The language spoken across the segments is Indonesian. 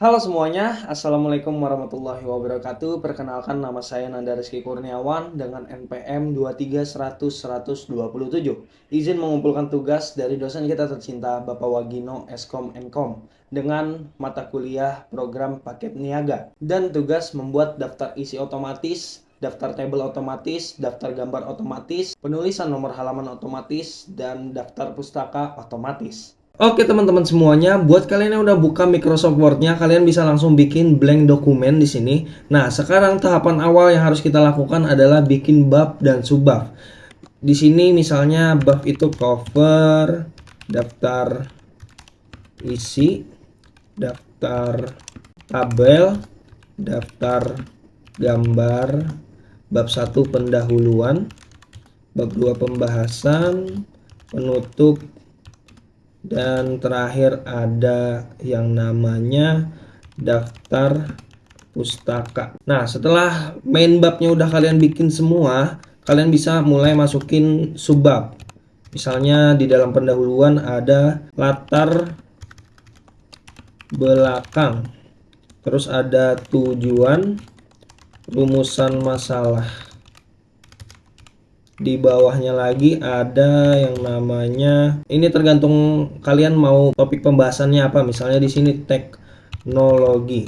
Halo semuanya, Assalamualaikum warahmatullahi wabarakatuh. Perkenalkan, nama saya Nanda Rizky Kurniawan dengan NPM 23.100.127. Izin mengumpulkan tugas dari dosen kita tercinta Bapak Wagino Eskom Enkom dengan mata kuliah program paket niaga. Dan tugas membuat daftar isi otomatis, daftar tabel otomatis, daftar gambar otomatis, penulisan nomor halaman otomatis, dan daftar pustaka otomatis. Oke teman-teman semuanya, buat kalian yang udah buka Microsoft Word-nya, kalian bisa langsung bikin blank dokumen di sini. Nah, sekarang tahapan awal yang harus kita lakukan adalah bikin bab dan subbab. Di sini misalnya bab itu cover, daftar isi, daftar tabel, daftar gambar, bab 1 pendahuluan, bab 2 pembahasan, penutup, dan terakhir ada yang namanya daftar pustaka. Nah, setelah main babnya udah kalian bikin semua, kalian bisa mulai masukin subbab. Misalnya di dalam pendahuluan ada latar belakang, terus ada tujuan, rumusan masalah. Di bawahnya lagi ada yang namanya, ini tergantung kalian mau topik pembahasannya apa. Misalnya di sini teknologi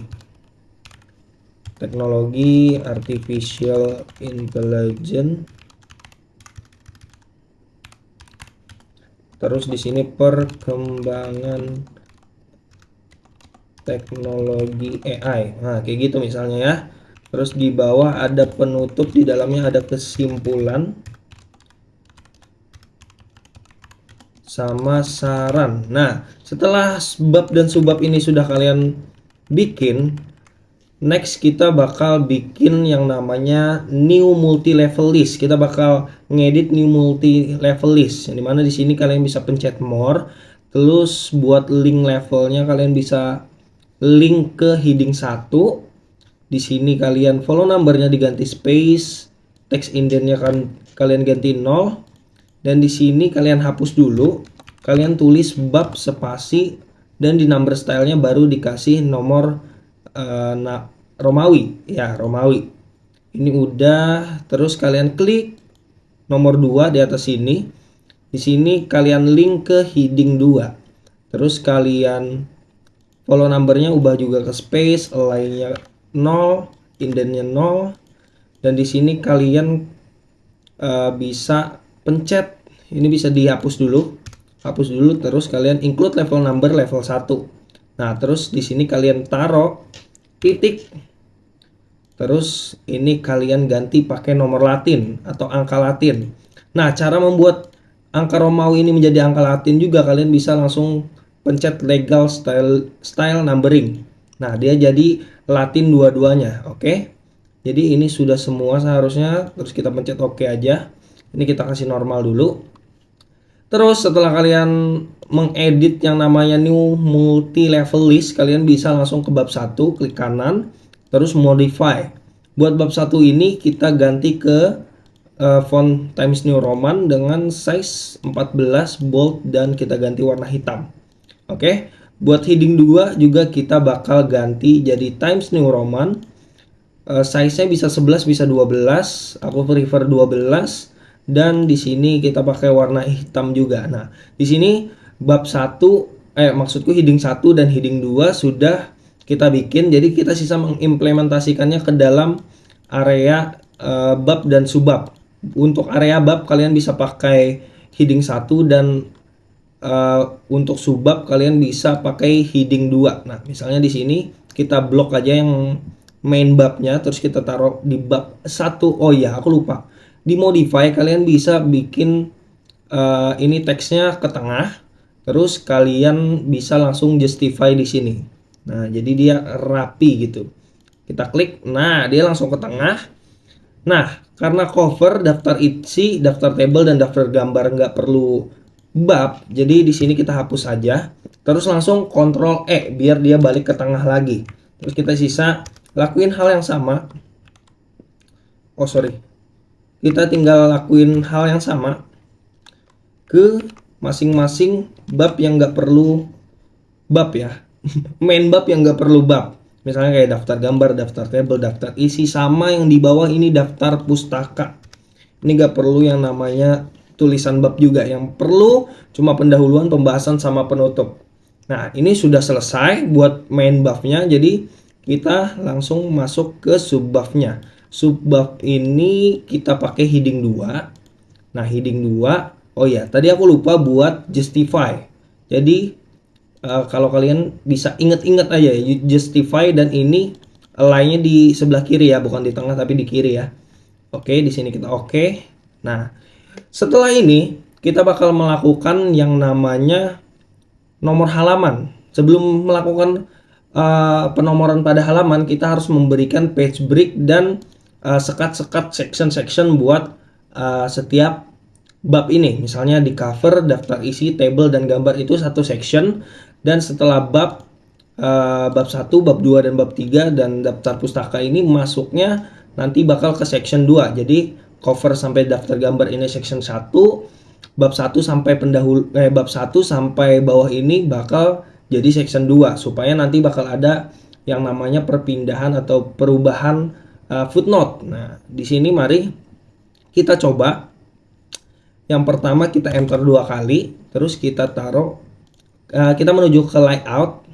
artificial intelligence. Terus di sini perkembangan teknologi AI. Nah, kayak gitu misalnya ya. Terus di bawah ada penutup, di dalamnya ada kesimpulan sama saran. Nah, setelah bab dan subbab ini sudah kalian bikin, next kita bakal bikin yang namanya new multi level list. Kita bakal ngedit new multi level list. Yang dimana di sini kalian bisa pencet more. Terus buat link levelnya kalian bisa link ke heading 1. Di sini kalian follow numbernya diganti space, text indennya kan kalian ganti 0. Dan di sini kalian hapus dulu, kalian tulis bab spasi, dan di number stylenya baru dikasih nomor Romawi, ya Romawi. Ini udah, terus kalian klik nomor 2 di atas sini. Di sini kalian link ke heading 2. Terus kalian follow numbernya ubah juga ke space, align-nya 0, indennya 0. Dan di sini kalian bisa pencet, ini bisa dihapus dulu, terus kalian include level number level 1. Nah, terus di sini kalian taruh titik, terus ini kalian ganti pakai nomor Latin atau angka Latin. Nah, cara membuat angka Romawi ini menjadi angka Latin juga kalian bisa langsung pencet legal style numbering. Nah, dia jadi Latin dua-duanya. Oke. Jadi ini sudah semua seharusnya, terus kita pencet oke aja. Ini kita kasih normal dulu. Terus setelah kalian mengedit yang namanya new multi level list, kalian bisa langsung ke bab 1, klik kanan, terus modify. Buat bab 1 ini kita ganti ke font Times New Roman dengan size 14 bold dan kita ganti warna hitam. Oke. Buat heading 2 juga kita bakal ganti jadi Times New Roman. Size-nya bisa 11 bisa 12. Aku prefer 12. Dan di sini kita pakai warna hitam juga. Nah, di sini bab 1 maksudku heading 1 dan heading 2 sudah kita bikin. Jadi kita sisa mengimplementasikannya ke dalam area bab dan subbab. Untuk area bab kalian bisa pakai heading 1 dan untuk subbab kalian bisa pakai heading 2. Nah, misalnya di sini kita blok aja yang main babnya, terus kita taruh di bab 1. Oh iya, aku lupa. Di modify kalian bisa bikin ini teksnya ke tengah, terus kalian bisa langsung justify di sini. Nah, jadi dia rapi gitu. Kita klik, nah dia langsung ke tengah. Nah, karena cover, daftar isi, daftar table, dan daftar gambar nggak perlu bab, jadi di sini kita hapus aja. Terus langsung Ctrl E biar dia balik ke tengah lagi. Terus kita sisa lakuin hal yang sama. Kita tinggal lakuin hal yang sama ke masing-masing bab yang nggak perlu bab ya. main bab yang nggak perlu bab. Misalnya kayak daftar gambar, daftar tabel, daftar isi, sama yang di bawah ini daftar pustaka. Ini nggak perlu yang namanya tulisan bab juga. Yang perlu cuma pendahuluan, pembahasan, sama penutup. Nah, ini sudah selesai buat main babnya. Jadi kita langsung masuk ke subbabnya. Subbab ini kita pakai heading 2. Nah, heading 2, oh ya, tadi aku lupa buat justify. Jadi kalau kalian bisa inget-inget aja ya, justify, dan ini align-nya di sebelah kiri ya, bukan di tengah tapi di kiri ya. Oke, di sini kita oke. Nah, setelah ini kita bakal melakukan yang namanya nomor halaman. Sebelum melakukan penomoran pada halaman, kita harus memberikan page break dan sekat-sekat section-section buat setiap bab ini. Misalnya di cover, daftar isi, table, dan gambar itu satu section. Dan setelah bab 1, bab 2, dan bab 3 dan daftar pustaka ini masuknya nanti bakal ke section 2. Jadi cover sampai daftar gambar ini section 1, bab 1 sampai bab 1 sampai bawah ini bakal jadi section 2, supaya nanti bakal ada yang namanya perpindahan atau perubahan footnote. Nah, di sini mari kita coba. Yang pertama kita enter 2 kali, terus kita taruh kita menuju ke layout,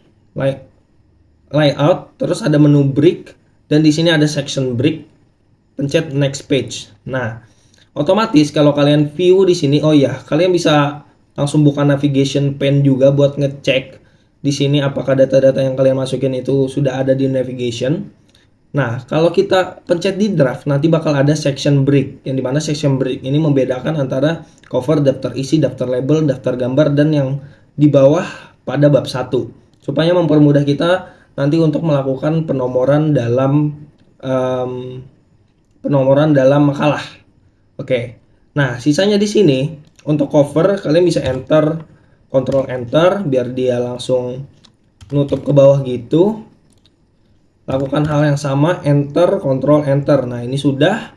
terus ada menu break, dan di sini ada section break, pencet next page. Nah, otomatis kalau kalian view di sini, oh ya, kalian bisa langsung buka navigation pane juga buat ngecek di sini apakah data-data yang kalian masukin itu sudah ada di navigation. Nah, kalau kita pencet di draft, nanti bakal ada section break, yang dimana section break ini membedakan antara cover, daftar isi, daftar label, daftar gambar, dan yang di bawah pada bab 1, supaya mempermudah kita nanti untuk melakukan penomoran dalam makalah. Oke. Nah, sisanya di sini untuk cover kalian bisa enter, control enter biar dia langsung nutup ke bawah gitu. Lakukan hal yang sama, enter, control enter. Nah, ini sudah.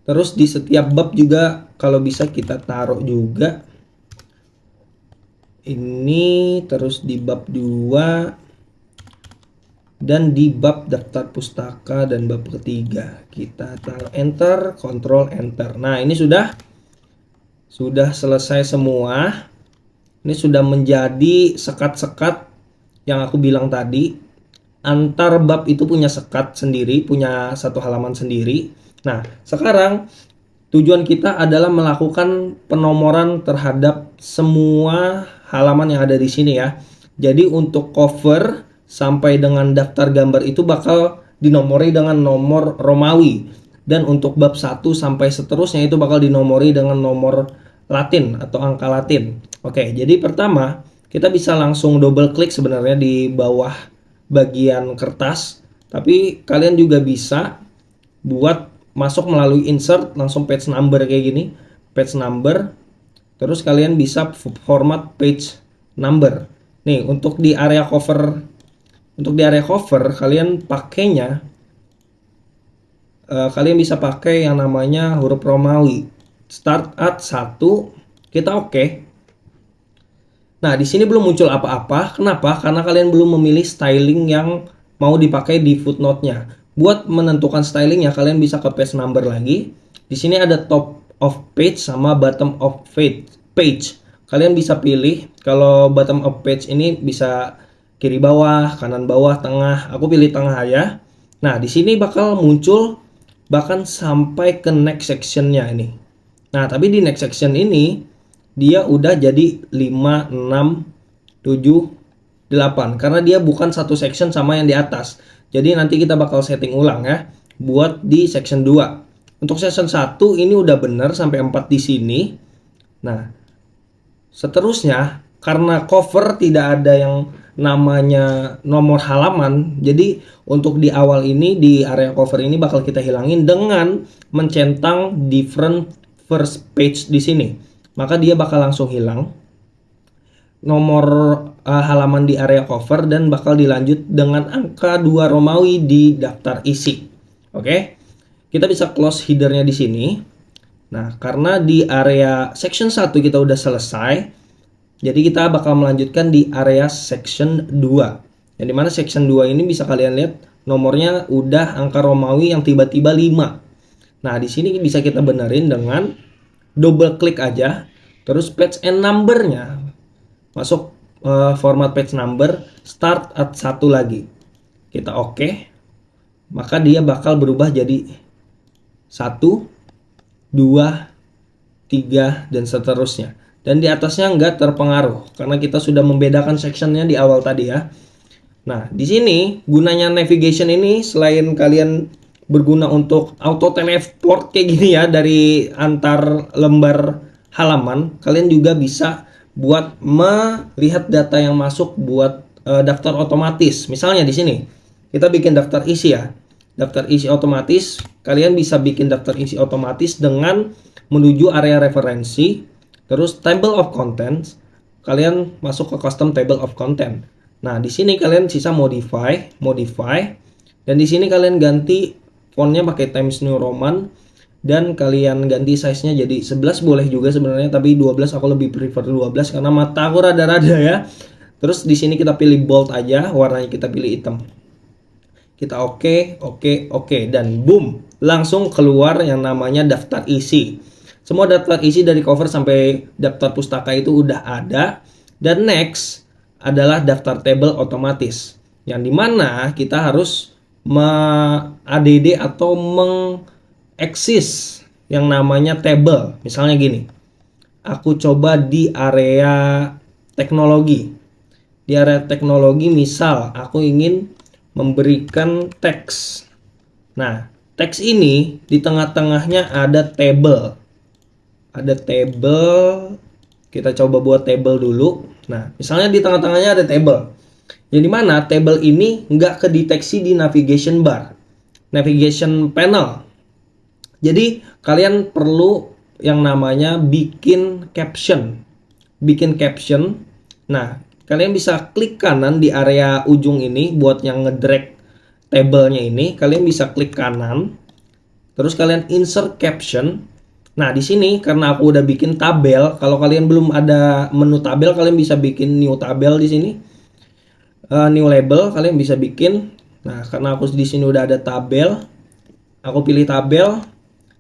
Terus di setiap bab juga kalau bisa kita taruh juga ini, terus di bab 2 dan di bab daftar pustaka dan bab ketiga kita taruh enter, control enter. Nah, ini sudah selesai semua. Ini sudah menjadi sekat-sekat yang aku bilang tadi. Antar bab itu punya sekat sendiri, punya satu halaman sendiri. Nah, sekarang tujuan kita adalah melakukan penomoran terhadap semua halaman yang ada di sini ya. Jadi untuk cover sampai dengan daftar gambar itu bakal dinomori dengan nomor Romawi. Dan untuk bab 1 sampai seterusnya itu bakal dinomori dengan nomor Latin atau angka Latin. Oke, jadi pertama kita bisa langsung double klik sebenarnya di bawah bagian kertas. Tapi kalian juga bisa buat masuk melalui insert langsung page number kayak gini, page number. Terus kalian bisa format page number. Nih, untuk di area cover kalian pakainya kalian bisa pakai yang namanya huruf Romawi. Start at 1, kita oke. Nah, di sini belum muncul apa-apa. Kenapa? Karena kalian belum memilih styling yang mau dipakai di footnote-nya. Buat menentukan stylingnya, kalian bisa ke page number lagi. Di sini ada top of page sama bottom of page. Kalian bisa pilih. Kalau bottom of page ini bisa kiri bawah, kanan bawah, tengah. Aku pilih tengah aja. Nah, di sini bakal muncul bahkan sampai ke next section-nya ini. Nah, tapi di next section ini dia udah jadi 5, 6, 7, 8. Karena dia bukan satu section sama yang di atas. Jadi nanti kita bakal setting ulang ya buat di section 2. Untuk section 1 ini udah bener sampai 4 di sini. Nah, seterusnya karena cover tidak ada yang namanya nomor halaman, jadi untuk di awal ini di area cover ini bakal kita hilangin dengan mencentang different first page di sini. Maka dia bakal langsung hilang nomor halaman di area cover dan bakal dilanjut dengan angka 2 Romawi di daftar isi. Oke. Kita bisa close headernya di sini. Nah, karena di area section 1 kita udah selesai, Jadi kita bakal melanjutkan di area section 2. Yang dimana section 2 ini bisa kalian lihat nomornya udah angka Romawi yang tiba-tiba 5. Nah, di sini bisa kita benerin dengan double klik aja. Terus page and number-nya masuk format page number, start at 1 lagi. Kita oke. Maka dia bakal berubah jadi 1, 2, 3, dan seterusnya. Dan di atasnya nggak terpengaruh karena kita sudah membedakan sectionnya di awal tadi ya. Nah, di sini gunanya navigation ini selain kalian berguna untuk auto teleport kayak gini ya dari antar lembar halaman, kalian juga bisa buat melihat data yang masuk buat daftar otomatis. Misalnya di sini kita bikin daftar isi ya. Daftar isi otomatis, kalian bisa bikin daftar isi otomatis dengan menuju area referensi, terus table of contents, kalian masuk ke custom table of content. Nah, di sini kalian sisa modify, dan di sini kalian ganti fontnya pakai Times New Roman, dan kalian ganti size-nya jadi 11 boleh juga sebenarnya, tapi 12 aku lebih prefer 12 karena mata aku rada-rada ya. Terus di sini kita pilih bold aja, warnanya kita pilih hitam. Kita oke, dan boom, langsung keluar yang namanya daftar isi. Semua daftar isi dari cover sampai daftar pustaka itu udah ada. Dan next adalah daftar table otomatis, yang dimana kita harus add atau mengeksis yang namanya table. Misalnya gini, aku coba di area teknologi. Di area teknologi misal aku ingin memberikan teks. Nah, teks ini di tengah-tengahnya ada table. Ada table. Kita coba buat table dulu. Nah, misalnya di tengah-tengahnya ada table. Yang dimana table ini nggak kedeteksi di navigation bar, navigation panel. Jadi kalian perlu yang namanya bikin caption. Nah, kalian bisa klik kanan di area ujung ini buat yang ngedrag tabelnya ini. Kalian bisa klik kanan, terus kalian insert caption. Nah, di sini karena aku udah bikin tabel, kalau kalian belum ada menu tabel, kalian bisa bikin new tabel di sini. New label kalian bisa bikin. Nah, karena aku di sini udah ada tabel, aku pilih tabel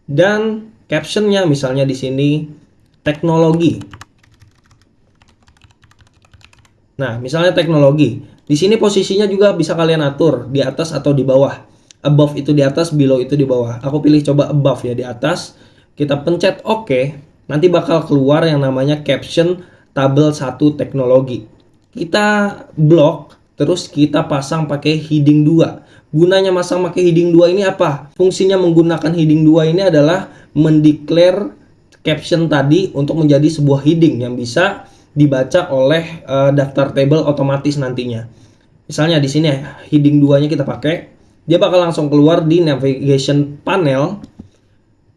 dan captionnya misalnya di sini teknologi. Nah, misalnya teknologi. Di sini posisinya juga bisa kalian atur di atas atau di bawah. Above itu di atas, below itu di bawah. Aku pilih coba above ya, di atas. Kita pencet OK, nanti bakal keluar yang namanya caption tabel 1 teknologi. Kita blok, terus kita pasang pakai heading 2. Gunanya masang pakai heading 2 ini apa? Fungsinya menggunakan heading 2 ini adalah mendeclare caption tadi untuk menjadi sebuah heading yang bisa dibaca oleh daftar table otomatis nantinya. Misalnya di sini heading 2-nya kita pakai, dia bakal langsung keluar di navigation panel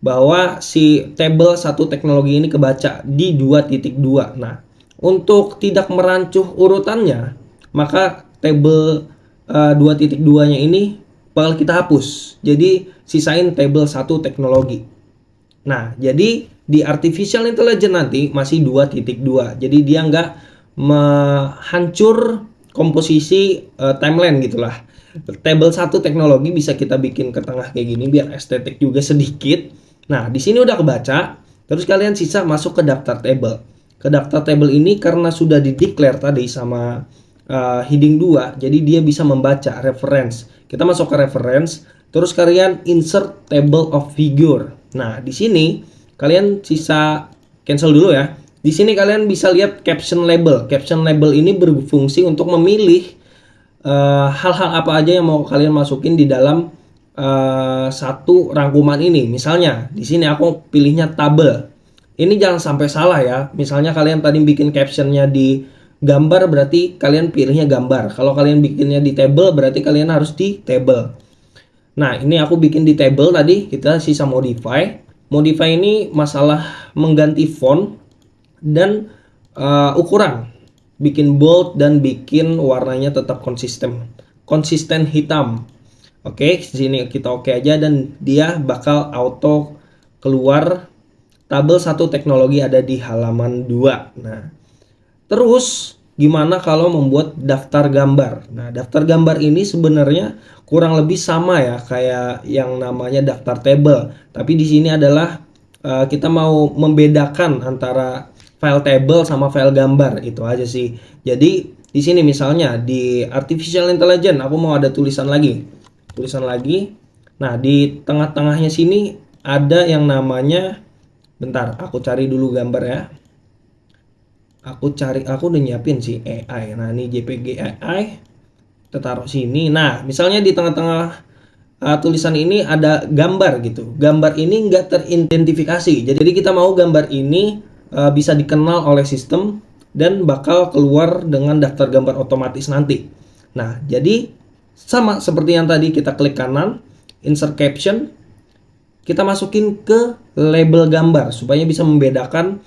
bahwa si table 1 teknologi ini kebaca di 2.2. Nah, untuk tidak merancuh urutannya, maka table 2.2-nya ini bakal kita hapus. Jadi sisain table 1 teknologi. Nah, jadi di artificial intelligence nanti masih 2.2. Jadi dia nggak menghancur komposisi timeline gitulah. Table 1 teknologi bisa kita bikin ke tengah kayak gini biar estetik juga sedikit. Nah, di sini udah kebaca. Terus kalian sisa masuk ke daftar table. Ke daftar table ini karena sudah di-declare tadi sama heading 2, jadi dia bisa membaca reference. Kita masuk ke reference, terus kalian insert table of figure. Nah, di sini kalian sisa cancel dulu ya. Di sini kalian bisa lihat caption label. Caption label ini berfungsi untuk memilih hal-hal apa aja yang mau kalian masukin di dalam satu rangkuman ini. Misalnya di sini aku pilihnya tabel. Ini jangan sampai salah ya. Misalnya kalian tadi bikin captionnya di gambar, berarti kalian pilihnya gambar. Kalau kalian bikinnya di table, berarti kalian harus di table. Nah, ini aku bikin di table tadi. Kita sisa modify. Modify ini masalah mengganti font dan ukuran. Bikin bold dan bikin warnanya tetap konsisten hitam. Oke, sini kita oke aja dan dia bakal auto keluar tabel 1 teknologi ada di halaman 2. Nah, Terus gimana kalau membuat daftar gambar? Nah, daftar gambar ini sebenarnya kurang lebih sama ya kayak yang namanya daftar table. Tapi di sini adalah kita mau membedakan antara file table sama file gambar, itu aja sih. Jadi di sini misalnya di artificial intelligence aku mau ada tulisan lagi. Tulisan lagi. Nah, di tengah-tengahnya sini ada yang namanya, bentar, aku cari dulu gambar ya. Aku udah nyiapin sih AI. Nah, ini JPG AI. Kita taruh sini. Nah, misalnya di tengah-tengah tulisan ini ada gambar gitu. Gambar ini nggak teridentifikasi. Jadi kita mau gambar ini bisa dikenal oleh sistem dan bakal keluar dengan daftar gambar otomatis nanti. Nah, jadi sama seperti yang tadi, kita klik kanan, insert caption, kita masukin ke label gambar supaya bisa membedakan.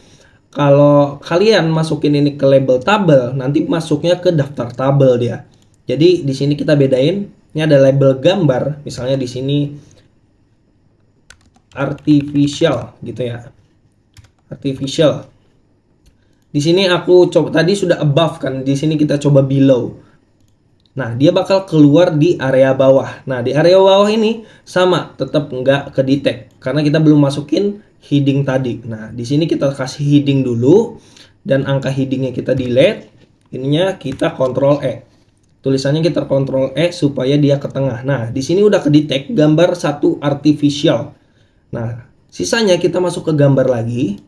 Kalau kalian masukin ini ke label tabel, nanti masuknya ke daftar tabel dia. Jadi di sini kita bedain. Ini ada label gambar, misalnya di sini artificial gitu ya. Artificial. Di sini aku coba, tadi sudah above kan, di sini kita coba below. Nah, dia bakal keluar di area bawah. Nah, di area bawah ini sama, tetap nggak ke-detect karena kita belum masukin heading tadi. Nah, di sini kita kasih heading dulu dan angka headingnya kita delete. Ininya kita Ctrl E. Tulisannya kita Ctrl E supaya dia ke tengah. Nah, di sini udah ke-detect gambar satu artificial. Nah, sisanya kita masuk ke gambar lagi.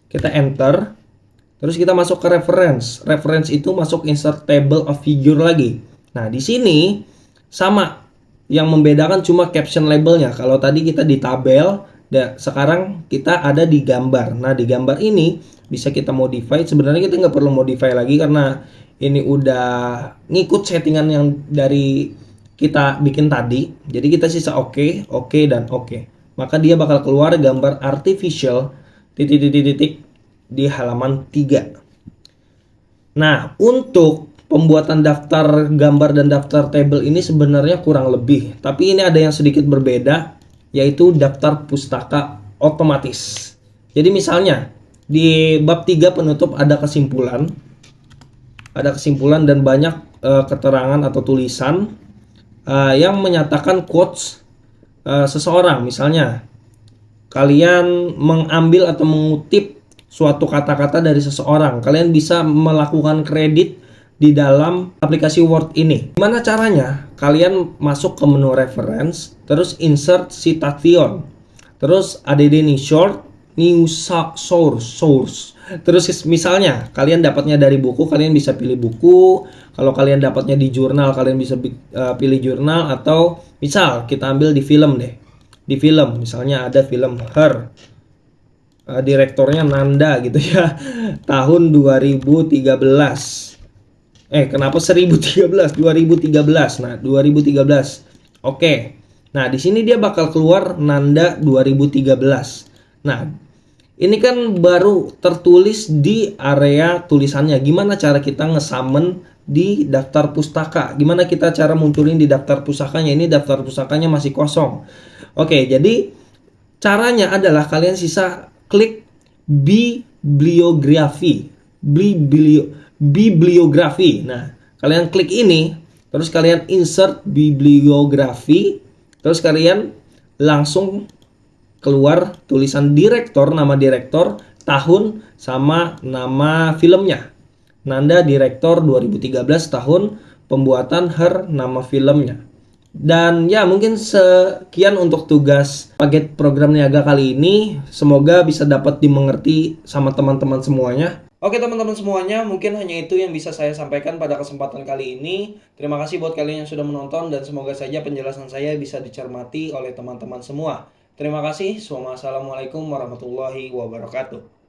Kita enter. Terus kita masuk ke reference. Reference itu masuk insert table of figure lagi. Nah, di sini sama, yang membedakan cuma caption labelnya. Kalau tadi kita di tabel, sekarang kita ada di gambar. Nah, di gambar ini bisa kita modify. Sebenarnya kita nggak perlu modify lagi karena ini udah ngikut settingan yang dari kita bikin tadi. Jadi kita sisa oke, dan oke. Maka dia bakal keluar gambar artificial titik di halaman 3. Nah, untuk pembuatan daftar gambar dan daftar table ini sebenarnya kurang lebih, tapi ini ada yang sedikit berbeda, yaitu daftar pustaka otomatis. Jadi misalnya di bab 3 penutup ada kesimpulan dan banyak keterangan atau tulisan yang menyatakan quotes seseorang. Misalnya kalian mengambil atau mengutip suatu kata-kata dari seseorang, kalian bisa melakukan kredit di dalam aplikasi Word ini. Gimana caranya? Kalian masuk ke menu reference, terus insert citation, terus add ini short new source. Terus misalnya kalian dapatnya dari buku, kalian bisa pilih buku. Kalau kalian dapatnya di jurnal, kalian bisa pilih jurnal. Atau misal kita ambil di film deh. Di film misalnya ada film Her. Direktornya Nanda gitu ya. Tahun 2013. Kenapa 1013? 2013. Nah, 2013. Oke. Nah, di sini dia bakal keluar Nanda 2013. Nah, ini kan baru tertulis di area tulisannya. Gimana cara kita ngesummon di daftar pustaka? Gimana kita cara munculin di daftar pustakanya? Ini daftar pustakanya masih kosong. Oke, jadi caranya adalah kalian sisa klik bibliografi. Bibliografi. Nah, kalian klik ini, terus kalian insert bibliografi, terus kalian langsung keluar tulisan direktor, nama direktor, tahun, sama nama filmnya. Nanda direktor 2013, tahun pembuatan Her, nama filmnya. Dan ya, mungkin sekian untuk tugas paket program niaga kali ini. Semoga bisa dapat dimengerti sama teman-teman semuanya. Oke teman-teman semuanya, mungkin hanya itu yang bisa saya sampaikan pada kesempatan kali ini. Terima kasih buat kalian yang sudah menonton dan semoga saja penjelasan saya bisa dicermati oleh teman-teman semua. Terima kasih. Assalamualaikum warahmatullahi wabarakatuh.